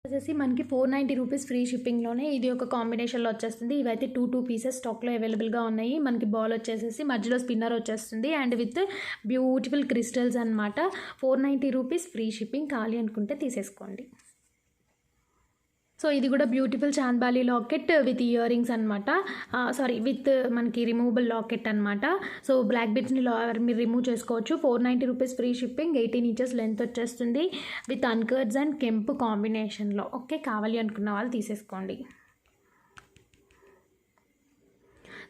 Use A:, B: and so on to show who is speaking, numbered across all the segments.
A: వచ్చేసి మనకి 490 rupees free షిప్పింగ్లోనే ఇది ఒక కాంబినేషన్లో వచ్చేస్తుంది. ఇవైతే టూ పీసెస్ స్టాక్లో అవైలబుల్గా ఉన్నాయి. మనకి బాల్ వచ్చేసేసి మధ్యలో స్పిన్నర్ వచ్చేస్తుంది అండ్ విత్ బ్యూటిఫుల్ క్రిస్టల్స్ అనమాట. 490 రూపీస్ ఫ్రీ షిప్పింగ్. కావాలి అనుకుంటే తీసేసుకోండి. సో ఇది కూడా beautiful chandbali locket with ear rings అనమాట. సారీ, విత్ మనకి రిమూవబుల్ లాకెట్ అనమాట. సో బ్లాక్ బిట్స్ని మీరు రిమూవ్ చేసుకోవచ్చు. 490 rupees free shipping. 18 inches length వచ్చేస్తుంది విత్ అన్కర్డ్స్ అండ్ కెంపు కాంబినేషన్లో. ఓకే, కావాలి అనుకున్న వాళ్ళు తీసేసుకోండి.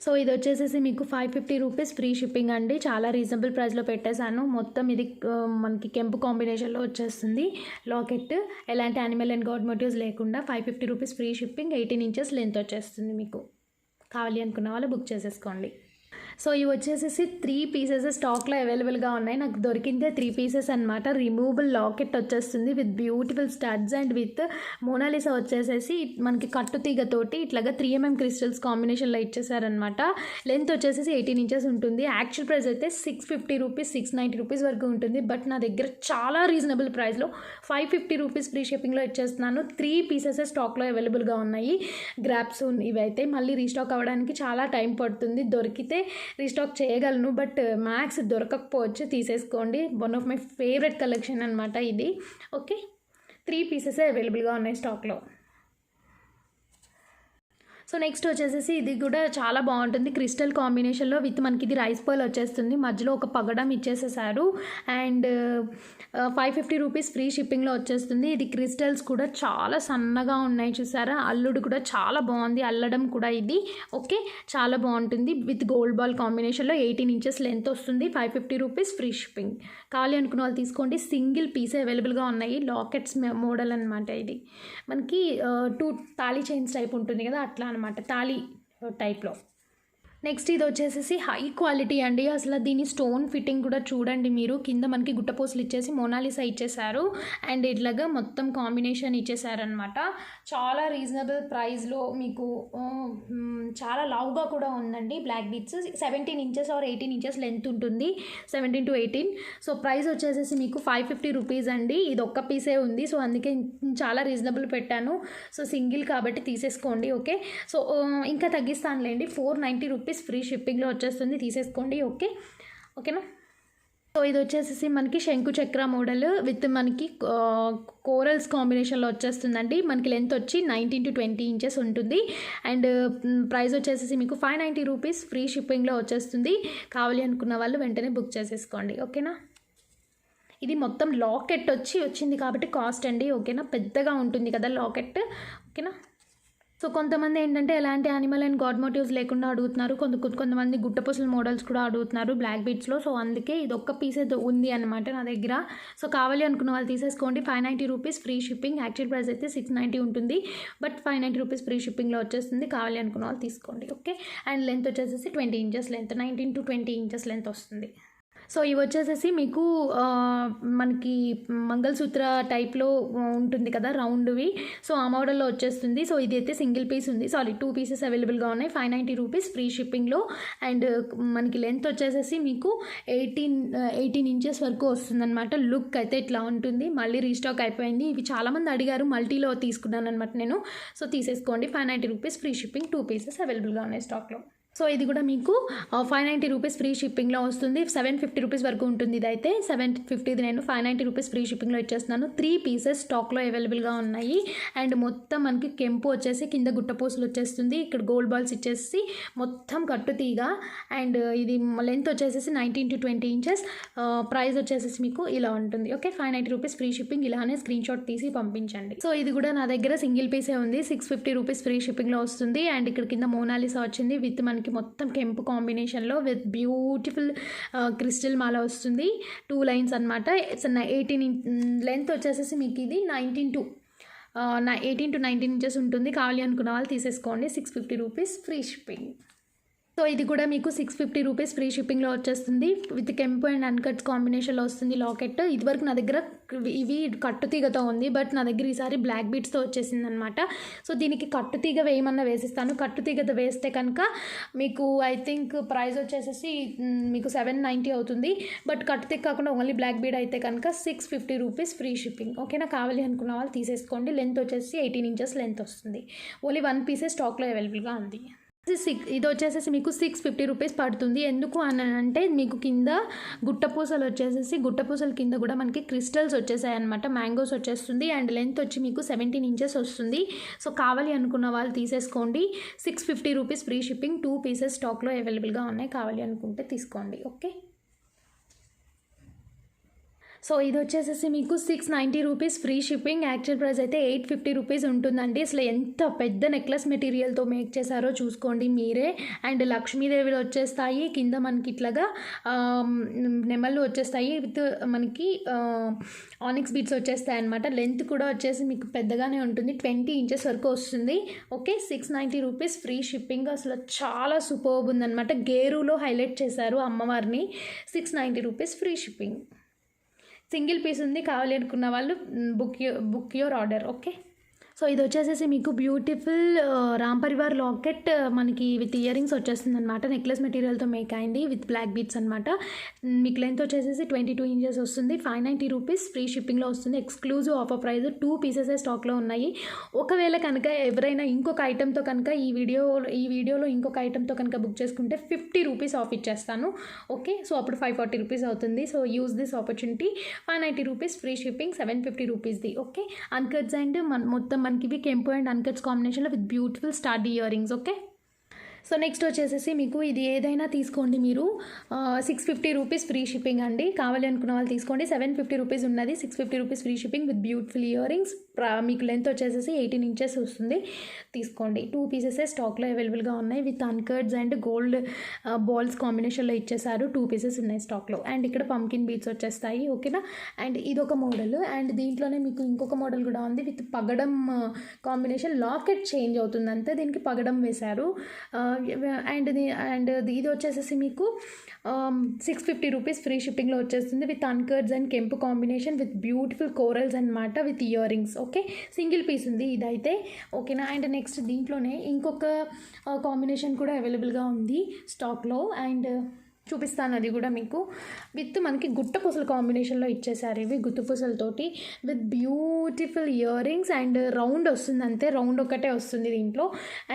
A: సో ఇది వచ్చేసేసి మీకు 550 రూపీస్ ఫ్రీ షిప్పింగ్ అండి. చాలా రీజనబుల్ ప్రైస్లో పెట్టేశాను. మొత్తం ఇది మనకి కెంపు కాంబినేషన్లో వచ్చేస్తుంది లాకెట్. ఎలాంటి యానిమల్ అండ్ గాడ్ మోటివ్స్ లేకుండా 550 rupees free shipping. 18 inches length వచ్చేస్తుంది మీకు. కావాలి అనుకున్న వాళ్ళు బుక్ చేసేసుకోండి. సో ఇవి వచ్చేసేసి 3 పీసెస్ స్టాక్లో అవైలబుల్గా ఉన్నాయి. నాకు దొరికిందే 3 పీసెస్ అనమాట. రిమూవబుల్ లాకెట్ వచ్చేస్తుంది with beautiful studs and with Mona Lisa వచ్చేసేసి మనకి కట్టుతీగతోటి ఇట్లాగా 3mm క్రిస్టల్స్ కాంబినేషన్లో ఇచ్చేసారనమాట. లెంత్ వచ్చేసేసి 18 ఇంచెస్ ఉంటుంది. యాక్చువల్ ప్రైస్ అయితే 650 రూపీస్ 690 రూపీస్ వరకు ఉంటుంది. బట్ నా దగ్గర చాలా రీజనబుల్ ప్రైస్లో 550 రూపీస్ ఫ్రీ షిప్పింగ్లో ఇచ్చేస్తున్నాను. 3 పీసెస్ స్టాక్లో అవైలబుల్గా ఉన్నాయి. గ్రాప్ సూన్ ఇవైతే మళ్ళీ రీస్టాక్ అవ్వడానికి చాలా టైం పడుతుంది. దొరికితే రీస్టాక్ చేయగలను, బట్ మ్యాక్స్ దొరకకపోవచ్చు. తీసేసుకోండి. One of my favourite collection అనమాట ఇది. ఓకే, 3 పీసెసే అవైలబుల్గా ఉన్నాయి స్టాక్లో. సో నెక్స్ట్ వచ్చేసేసి ఇది కూడా చాలా బాగుంటుంది. క్రిస్టల్ కాంబినేషన్లో విత్ మనకి ఇది రైస్ పర్ల్ వచ్చేస్తుంది. మధ్యలో ఒక పగడం ఇచ్చేసేసారు అండ్ 550 రూపీస్ ఫ్రీ షిప్పింగ్లో వచ్చేస్తుంది. ఇది క్రిస్టల్స్ కూడా చాలా సన్నగా ఉన్నాయి చూసారా. అల్లుడు కూడా చాలా బాగుంది, అల్లడం కూడా ఇది. ఓకే, చాలా బాగుంటుంది. విత్ గోల్డ్ బాల్ కాంబినేషన్లో 18 ఇంచెస్ లెంత్ వస్తుంది. 550 రూపీస్ ఫ్రీ షిప్పింగ్. కావాలి అనుకున్న వాళ్ళు తీసుకోండి. సింగిల్ పీస్ అవైలబుల్గా ఉన్నాయి. లాకెట్స్ మోడల్ అనమాట. ఇది మనకి 2 తాళీ చైన్స్ టైప్ ఉంటుంది కదా, అట్లా అనమాట, తాళీ టైప్లో. నెక్స్ట్ ఇది వచ్చేసేసి హై క్వాలిటీ అండి. అసలు దీని స్టోన్ ఫిట్టింగ్ కూడా చూడండి మీరు. కింద మనకి గుట్టపోసలు ఇచ్చేసి మోనాలిసా ఇచ్చేసారు అండ్ ఇట్లాగా మొత్తం కాంబినేషన్ ఇచ్చేసారనమాట. చాలా రీజనబుల్ ప్రైస్లో మీకు చాలా లావుగా కూడా ఉందండి. Black beads 17 inches or 18 inches length ఉంటుంది. 17 to 18. సో ప్రైస్ వచ్చేసేసి మీకు 550 రూపీస్ అండి. ఇది ఒక్క పీసే ఉంది, సో అందుకే చాలా రీజనబుల్ పెట్టాను. సో సింగిల్ కాబట్టి తీసేసుకోండి. ఓకే, సో ఇంకా తగ్గిస్తానులేండి. 490 రూపీస్ ఫ్రీ షిప్పింగ్లో వచ్చేస్తుంది. తీసేసుకోండి. ఓకేనా. సో ఇది వచ్చేసేసి మనకి శంకు చక్ర మోడల్ విత్ మనకి కోరల్స్ కాంబినేషన్లో వచ్చేస్తుందండి. మనకి లెంత్ వచ్చి 19 to 20 ఇంచెస్ ఉంటుంది అండ్ ప్రైస్ వచ్చేసేసి మీకు 590 రూపీస్ ఫ్రీ షిప్పింగ్లో వచ్చేస్తుంది. కావాలి అనుకున్న వాళ్ళు వెంటనే బుక్ చేసేసుకోండి. ఓకేనా. ఇది మొత్తం లాకెట్ వచ్చింది కాబట్టి కాస్ట్ అండి. ఓకేనా, పెద్దగా ఉంటుంది కదా లాకెట్. ఓకేనా. సో కొంతమంది ఏంటంటే ఎలాంటి యానిమల్ అండ్ గాడ్ మోటివ్స్ లేకుండా అడుగుతున్నారు. కొంతమంది గుట్టపూసల మోడల్స్ కూడా అడుగుతున్నారు బ్లాక్ బీడ్స్లో. సో అందుకే ఇది ఒక్క పీసే ఉంది అనమాట నా దగ్గర. సో కావాలి అనుకున్న వాళ్ళు తీసేసుకోండి. 590 rupees free shipping. Actual price అయితే 690 ఉంటుంది, బట్ 590 రూపీస్ ఫ్రీ షిప్పింగ్లో వచ్చేస్తుంది. కావాలి అనుకున్న వాళ్ళు తీసుకోండి. ఓకే, అండ్ లెంత్ వచ్చేసేసి 20 inches length, 19 to 20 inches length వస్తుంది. సో ఇవి వచ్చేసేసి మీకు మనకి మంగళసూత్ర టైప్లో ఉంటుంది కదా రౌండ్వి. సో ఆ మోడల్లో వచ్చేస్తుంది. సో ఇది అయితే సింగిల్ పీస్ ఉంది. సారీ, 2 పీసెస్ అవైలబుల్గా ఉన్నాయి. 590 రూపీస్ ఫ్రీ షిప్పింగ్లో. అండ్ మనకి లెంత్ వచ్చేసేసి మీకు 18 ఇంచెస్ వరకు వస్తుందన్నమాట. లుక్ అయితే ఇట్లా ఉంటుంది. మళ్ళీ రీస్టాక్ అయిపోయింది. ఇవి చాలామంది అడిగారు, మల్టీలో తీసుకున్నాను అనమాట నేను. సో తీసేసుకోండి. 590 రూపీస్ ఫ్రీ షిప్పింగ్. 2 పీసెస్ అవైలబుల్గా ఉన్నాయి స్టాక్లో. సో ఇది కూడా మీకు 590 రూపీస్ ఫ్రీ షిప్పింగ్లో వస్తుంది. 750 రూపీస్ వరకు ఉంటుంది. ఇదైతే 750, నేను 590 రూపీస్ ఫ్రీ షిప్పింగ్లో ఇచ్చేస్తున్నాను. 3 పీసెస్ స్టాక్లో అవైలబుల్గా ఉన్నాయి అండ్ మొత్తం మనకి కెంపు వచ్చేసి కింద గుట్టపూసలు వచ్చేస్తుంది. ఇక్కడ గోల్డ్ బాల్స్ ఇచ్చేసి మొత్తం కట్టుతీగ అండ్ ఇది లెంత్ వచ్చేసేసి 19 to 20 ఇంచెస్. ప్రైస్ వచ్చేసేసి మీకు ఇలా ఉంటుంది. Okay, 590 rupees free shipping. ఇలానే స్క్రీన్ షాట్ తీసి పంపించండి. సో ఇది కూడా నా దగ్గర సింగిల్ పీసే ఉంది. 650 రూపీస్ ఫ్రీ షిప్పింగ్లో వస్తుంది అండ్ ఇక్కడ కింద మోనాలిసా వచ్చింది విత్ మనకి మొత్తం కెంపు కాంబినేషన్లో విత్ బ్యూటిఫుల్ క్రిస్టల్ మాల వస్తుంది. 2 లైన్స్ అనమాట. 18 లెంత్ వచ్చేసేసి మీకు ఇది 18 to 19 ఇంచెస్ ఉంటుంది. కావాలి అనుకున్న వాళ్ళు తీసేసుకోండి. 650 రూపీస్ ఫ్రీ షిప్పింగ్. సో ఇది కూడా మీకు 650 రూపీస్ ఫ్రీ షిప్పింగ్లో వచ్చేస్తుంది. విత్ కెంపు అండ్ అన్కట్స్ కాంబినేషన్లో వస్తుంది లాకెట్. ఇదివరకు నా దగ్గర ఇవి కట్టుతీగతో ఉంది, బట్ నా దగ్గర ఈసారి బ్లాక్ బీడ్స్తో వచ్చేసింది అనమాట. సో దీనికి కట్టుతీగ వేయమన్నా వేసిస్తాను. కట్టుతీగతో వేస్తే కనుక మీకు ఐ థింక్ ప్రైస్ వచ్చేసేసి మీకు 790 అవుతుంది. బట్ కట్టుతీగ కాకుండా ఓన్లీ బ్లాక్ బీడ్ అయితే కనుక 650 రూపీస్ ఫ్రీ షిప్పింగ్. ఓకేనా, కావాలి అనుకున్న వాళ్ళు తీసేసుకోండి. లెంత్ వచ్చేసి 18 ఇంచెస్ లెంత్ వస్తుంది. ఓన్లీ 1 పీసే స్టాక్లో అవైలబుల్గా ఉంది. ఇది వచ్చేసేసి మీకు 650 రూపీస్ పడుతుంది. ఎందుకు అని అంటే మీకు కింద గుట్టపూసలు వచ్చేసేసి గుట్టపూసల కింద కూడా మనకి క్రిస్టల్స్ వచ్చేసాయి అనమాట. మ్యాంగోస్ వచ్చేస్తుంది అండ్ లెంత్ వచ్చి మీకు 17 ఇంచెస్ వస్తుంది. సో కావాలి అనుకున్న వాళ్ళు తీసేసుకోండి. 650 రూపీస్ ఫ్రీ షిప్పింగ్. 2 పీసెస్ స్టాక్లో అవైలబుల్గా ఉన్నాయి. కావాలి అనుకుంటే తీసుకోండి. ఓకే, సో ఇది వచ్చేసేసి మీకు 690 rupees free shipping. Actual price అయితే 850 రూపీస్ ఉంటుందండి. అసలు ఎంత పెద్ద నెక్లెస్ మెటీరియల్తో మేక్ చేశారో చూసుకోండి మీరే. అండ్ లక్ష్మీదేవిలో వచ్చేస్తాయి, కింద మనకి ఇట్లాగా నెమళ్ళు వచ్చేస్తాయి, విత్ మనకి ఆనిక్స్ బీడ్స్ వచ్చేస్తాయి అనమాట. లెంత్ కూడా వచ్చేసి మీకు పెద్దగానే ఉంటుంది, 20 ఇంచెస్ వరకు వస్తుంది. Okay, 690 rupees free shipping. అసలు చాలా సూపర్బ్ ఉందన్నమాట. గేరులో హైలైట్ చేశారు అమ్మవారిని. 690 rupees free shipping. Single piece ఉంది. కావాలి అనుకున్న వాళ్ళు book your order. Okay, so ఇది వచ్చేసేసి మీకు బ్యూటిఫుల్ రామ్ పరివార్ లాకెట్ మనకి విత్ ఇయర్ రింగ్స్ వచ్చేస్తుంది అనమాట. నెక్లెస్ మెటీరియల్తో మేక్ అయింది విత్ బ్లాక్ బీడ్స్ అనమాట. మీకు లెంత్ వచ్చేసేసి 22 ఇంచెస్ వస్తుంది. 590 రూపీస్ ఫ్రీ షిప్పింగ్లో వస్తుంది. Exclusive offer price. 2 పీసెసే స్టాక్లో ఉన్నాయి. ఒకవేళ కనుక ఎవరైనా ఇంకొక ఐటెంతో కనుక ఈ వీడియోలో ఇంకొక ఐటెంతో కనుక బుక్ చేసుకుంటే 50 రూపీస్ ఆఫ్ ఇచ్చేస్తాను. ఓకే, సో అప్పుడు 540 రూపీస్ అవుతుంది. So use this opportunity. 590 rupees free shipping, 750 రూపీస్ది. ఓకే, అన్కట్స్ అండ్ మొత్తం మనకి ఇవి కెంపు అండ్ అన్కట్స్ కాంబినేషన్లో with beautiful starred ear rings. Okay, so next వచ్చేసేసి మీకు ఇది ఏదైనా తీసుకోండి మీరు. 650 రూపీస్ ఫ్రీ షిప్పింగ్ అండి. కావాలి అనుకున్న వాళ్ళు తీసుకోండి. 750 రూపీస్ ఉన్నది. 650 rupees free shipping with beautiful ear rings. మీకు లెంత్ వచ్చేసేసి 18 ఇంచెస్ వస్తుంది. తీసుకోండి. 2 పీసెసే స్టాక్లో అవైలబుల్గా ఉన్నాయి. With uncuts and gold balls కాంబినేషన్లో ఇచ్చేసారు. 2 పీసెస్ ఉన్నాయి స్టాక్లో. అండ్ ఇక్కడ పంకిన్ బీడ్స్ వచ్చేస్తాయి. ఓకేనా, అండ్ ఇదొక మోడల్. అండ్ దీంట్లోనే మీకు ఇంకొక మోడల్ కూడా ఉంది విత్ పగడం కాంబినేషన్. లాకెట్ చేంజ్ అవుతుంది అంతే, దీనికి పగడం వేశారు. అండ్ ఇది వచ్చేసేసి మీకు 650 రూపీస్ ఫ్రీ షిప్పింగ్లో వచ్చేస్తుంది విత్ అన్కట్స్ అండ్ కెంపు కాంబినేషన్ విత్ బ్యూటిఫుల్ కోరల్స్ అనమాట with ear rings. Okay, single piece ఉంది ఇదైతే. ఓకేనా, అండ్ నెక్స్ట్ దీంట్లోనే ఇంకొక కాంబినేషన్ కూడా అవైలబుల్గా ఉంది స్టాక్లో. అండ్ చూపిస్తాను అది కూడా మీకు. విత్ మనకి గుట్టపూసల కాంబినేషన్లో ఇచ్చేసారు. ఇవి గుట్టపూసలతోటి with beautiful ear rings and round వస్తుంది అంతే. రౌండ్ ఒకటే వస్తుంది దీంట్లో.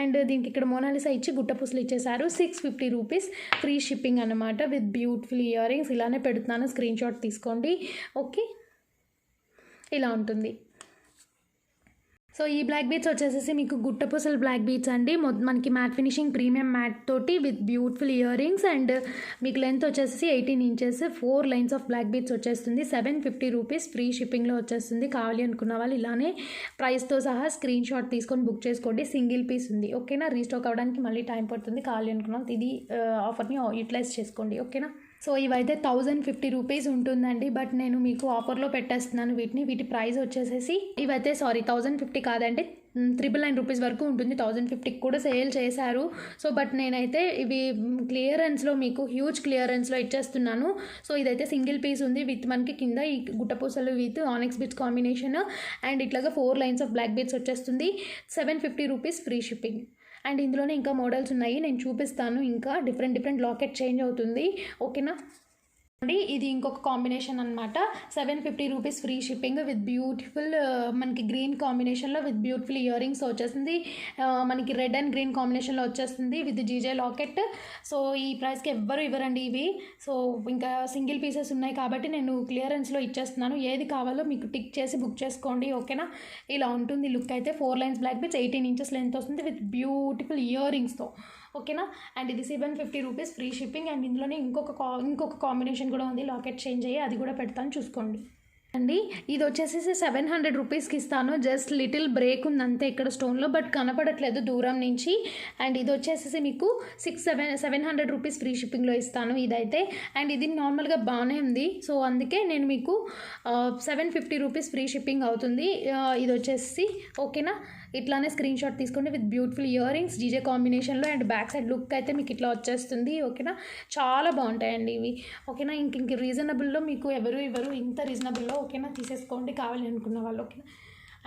A: అండ్ దీనికి ఇక్కడ మోనాలిసా ఇచ్చి గుట్టపూసలు ఇచ్చేసారు. 650 రూపీస్ ఫ్రీ షిప్పింగ్ అనమాట విత్ బ్యూటిఫుల్ ఇయర్ రింగ్స్. ఇలానే పెడుతున్నాను, స్క్రీన్ షాట్ తీసుకోండి. ఓకే, ఇలా ఉంటుంది. సో ఈ బ్లాక్ బీడ్స్ వచ్చేసేసి మీకు గుట్టపూసలు బ్లాక్ బీడ్స్ అండి. మనకి మ్యాట్ ఫినిషింగ్ ప్రీమియం మ్యాట్ తోటి with beautiful ear rings. And మీకు లెంత్ వచ్చేసి 18 inches. 4 lines of black beads వచ్చేస్తుంది. 750 రూపీస్ ఫ్రీ షిప్పింగ్లో వచ్చేస్తుంది. కావాలి అనుకున్న వాళ్ళు ఇలానే ప్రైస్తో సహా స్క్రీన్ షాట్ తీసుకొని బుక్ చేసుకోండి. సింగిల్ పీస్ ఉంది. ఓకేనా, రీస్టాక్ అవ్వడానికి మళ్ళీ టైం పడుతుంది. కావాలి అనుకున్న వాళ్ళు ఇది ఆఫర్ని యూటిలైజ్ చేసుకోండి. ఓకేనా, సో ఇవైతే 1050 రూపీస్ ఉంటుందండి. బట్ నేను మీకు ఆఫర్లో పెట్టేస్తున్నాను వీటి ప్రైస్ వచ్చేసేసి ఇవైతే 1050 కాదండి, 999 రూపీస్ వరకు ఉంటుంది. 1050కి కూడా సేల్ చేశారు. సో బట్ నేనైతే ఇవి క్లియరెన్స్లో మీకు హ్యూజ్ క్లియరెన్స్లో ఇచ్చేస్తున్నాను. సో ఇదైతే సింగిల్ పీస్ ఉంది విత్ మనకి కింద ఈ గుట్టపూసలు with onyx beads combination and ఇట్లాగా 4 లైన్స్ ఆఫ్ బ్లాక్ బీడ్స్ వచ్చేస్తుంది. 750 రూపీస్ ఫ్రీ షిప్పింగ్. అండ్ ఇందులోనే ఇంకా మోడల్స్ ఉన్నాయి, నేను చూపిస్తాను. ఇంకా డిఫరెంట్ లాకెట్ చేంజ్ అవుతుంది. ఓకేనా అండి, ఇది ఇంకొక కాంబినేషన్ అనమాట. 750 rupees free shipping with beautiful మనకి గ్రీన్ కాంబినేషన్లో విత్ బ్యూటిఫుల్ ఇయర్ రింగ్స్ వచ్చేస్తుంది. మనకి రెడ్ అండ్ గ్రీన్ కాంబినేషన్లో వచ్చేస్తుంది విత్ జీజే లాకెట్. సో ఈ ప్రైస్కి ఎవ్వరు ఇవ్వరండి ఇవి. సో ఇంకా సింగిల్ పీసెస్ ఉన్నాయి కాబట్టి నేను క్లియరెన్స్లో ఇచ్చేస్తున్నాను. ఏది కావాలో మీకు టిక్ చేసి బుక్ చేసుకోండి. ఓకేనా, ఇలా ఉంటుంది లుక్ అయితే. 4 lines black beads, 18 inches length వస్తుంది విత్ బ్యూటిఫుల్ ఇయర్ రింగ్స్తో. ఓకేనా, అండ్ ఇది 750 రూపీస్ ఫ్రీ షిప్పింగ్. అండ్ ఇందులోనే ఇంకొక కాంబినేషన్ కూడా ఉంది, లాకెట్ చేంజ్ అయ్యి, అది కూడా పెడతాను చూసుకోండి. అండి ఇది వచ్చేసి 700 రూపీస్కి ఇస్తాను. జస్ట్ లిటిల్ బ్రేక్ ఉంది అంతే ఇక్కడ స్టోన్లో, బట్ కనపడట్లేదు దూరం నుంచి. అండ్ ఇది వచ్చేసి మీకు 700 రూపీస్ ఫ్రీ షిప్పింగ్లో ఇస్తాను ఇదైతే. అండ్ ఇది నార్మల్గా బాగానే ఉంది, సో అందుకే నేను మీకు 750 రూపీస్ ఫ్రీ షిప్పింగ్ అవుతుంది. ఇది వచ్చేసి ఓకేనా. ఇట్లానే స్క్రీన్ షాట్ తీసుకోండి with beautiful ear rings GJ కాంబినేషన్లో. అండ్ బ్యాక్ సైడ్ లుక్ అయితే మీకు ఇట్లా వచ్చేస్తుంది ఓకేనా. చాలా బాగుంటాయండి ఇవి ఓకేనా. ఇంక రీజనబుల్లో మీకు ఎవరు ఇంత రీజనబుల్లో ఓకేనా. తీసేసుకోండి కావాలి అనుకున్న వాళ్ళు ఓకేనా.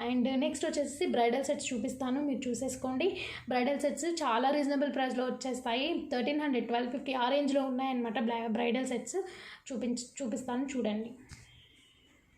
A: అండ్ నెక్స్ట్ వచ్చేసి బ్రైడల్ సెట్స్ చూపిస్తాను, మీరు చూసేసుకోండి. బ్రైడల్ సెట్స్ చాలా రీజనబుల్ ప్రైస్లో వచ్చేస్తాయి. 1300, 1250 ఆ రేంజ్లో ఉన్నాయన్నమాట బ్రైడల్ సెట్స్. చూపిస్తాను చూడండి.